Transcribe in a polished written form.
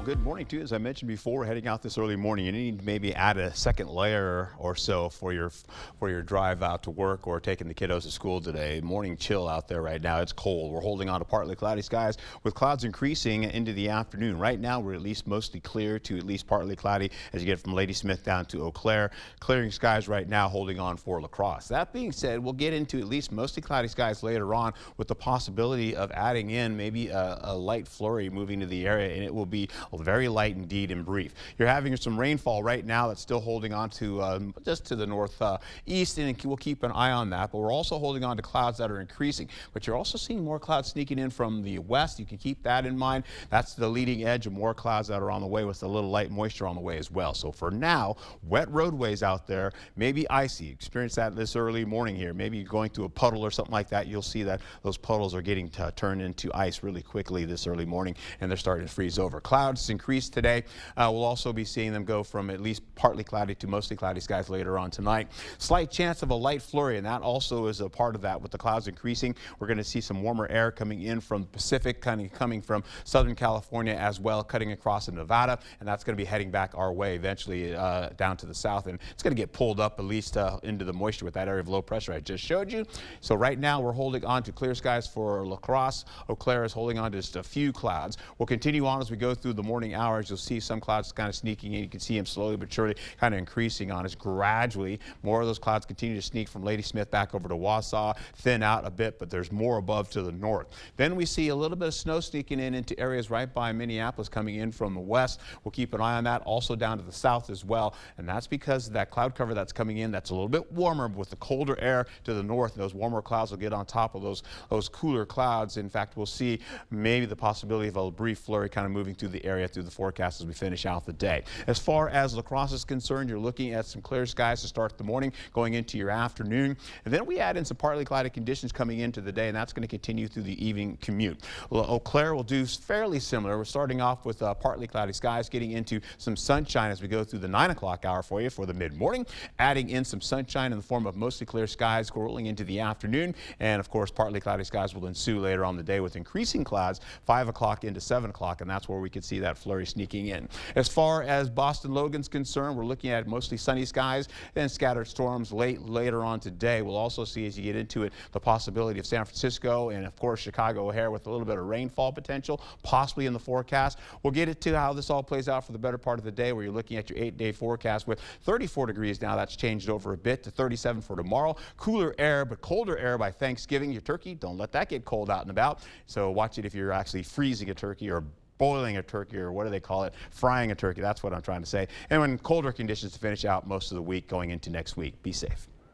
Good morning to you. As I mentioned before, heading out this early morning, you need to maybe add a second layer or so for your drive out to work or taking the kiddos to school today. Morning chill out there right now. It's cold. We're holding on to partly cloudy skies with clouds increasing into the afternoon. Right now, we're at least mostly clear to at least partly cloudy as you get from Ladysmith down to Eau Claire. Clearing skies right now, holding on for La Crosse. That being said, we'll get into at least mostly cloudy skies later on with the possibility of adding in maybe a light flurry moving to the area, and it will be very light indeed and brief. You're having some rainfall right now that's still holding on to just to the northeast, and we'll keep an eye on that. But we're also holding on to clouds that are increasing. But you're also seeing more clouds sneaking in from the west. You can keep that in mind. That's the leading edge of more clouds that are on the way with a little light moisture on the way as well. So for now, wet roadways out there, maybe icy. Experience that this early morning here. Maybe you're going through a puddle or something like that. You'll see that those puddles are getting turned into ice really quickly this early morning, and they're starting to freeze over. Clouds increase today. We'll also be seeing them go from at least partly cloudy to mostly cloudy skies later on tonight. Slight chance of a light flurry, and that also is a part of that. With the clouds increasing, we're going to see some warmer air coming in from the Pacific, kind of coming from Southern California as well, cutting across in Nevada, and that's going to be heading back our way eventually down to the south, and it's going to get pulled up at least into the moisture with that area of low pressure I just showed you. So right now we're holding on to clear skies for La Crosse. Eau Claire is holding on to just a few clouds. We'll continue on as we go through the morning hours. You'll see some clouds kind of sneaking in. You can see them slowly but surely kind of increasing on us gradually. More of those clouds continue to sneak from Ladysmith back over to Wausau, thin out a bit, but there's more above to the north. Then we see a little bit of snow sneaking in into areas right by Minneapolis coming in from the west. We'll keep an eye on that, also down to the south as well, and that's because of that cloud cover that's coming in that's a little bit warmer with the colder air to the north. Those warmer clouds will get on top of those cooler clouds. In fact, we'll see maybe the possibility of a brief flurry kind of moving through the area through the forecast as we finish out the day. As far as La Crosse is concerned, you're looking at some clear skies to start the morning going into your afternoon, and then we add in some partly cloudy conditions coming into the day, and that's going to continue through the evening commute. Well, Eau Claire will do fairly similar. We're starting off with partly cloudy skies, getting into some sunshine as we go through the 9 o'clock hour for you for the mid-morning, adding in some sunshine in the form of mostly clear skies rolling into the afternoon, and of course partly cloudy skies will ensue later on the day with increasing clouds 5 o'clock into 7 o'clock, and that's where we could see that flurry sneaking in. As far as Boston Logan's concerned, we're looking at mostly sunny skies and scattered storms later on today. We'll also see, as you get into it, the possibility of San Francisco and of course Chicago O'Hare with a little bit of rainfall potential possibly in the forecast. We'll get into how this all plays out for the better part of the day, where you're looking at your 8-day forecast with 34 degrees now. That's changed over a bit to 37 for tomorrow. Cooler air but colder air by Thanksgiving. Your turkey, don't let that get cold out and about, so watch it if you're actually freezing a turkey or boiling a turkey, or what do they call it, frying a turkey. That's what I'm trying to say. And when colder conditions to finish out most of the week going into next week. Be safe.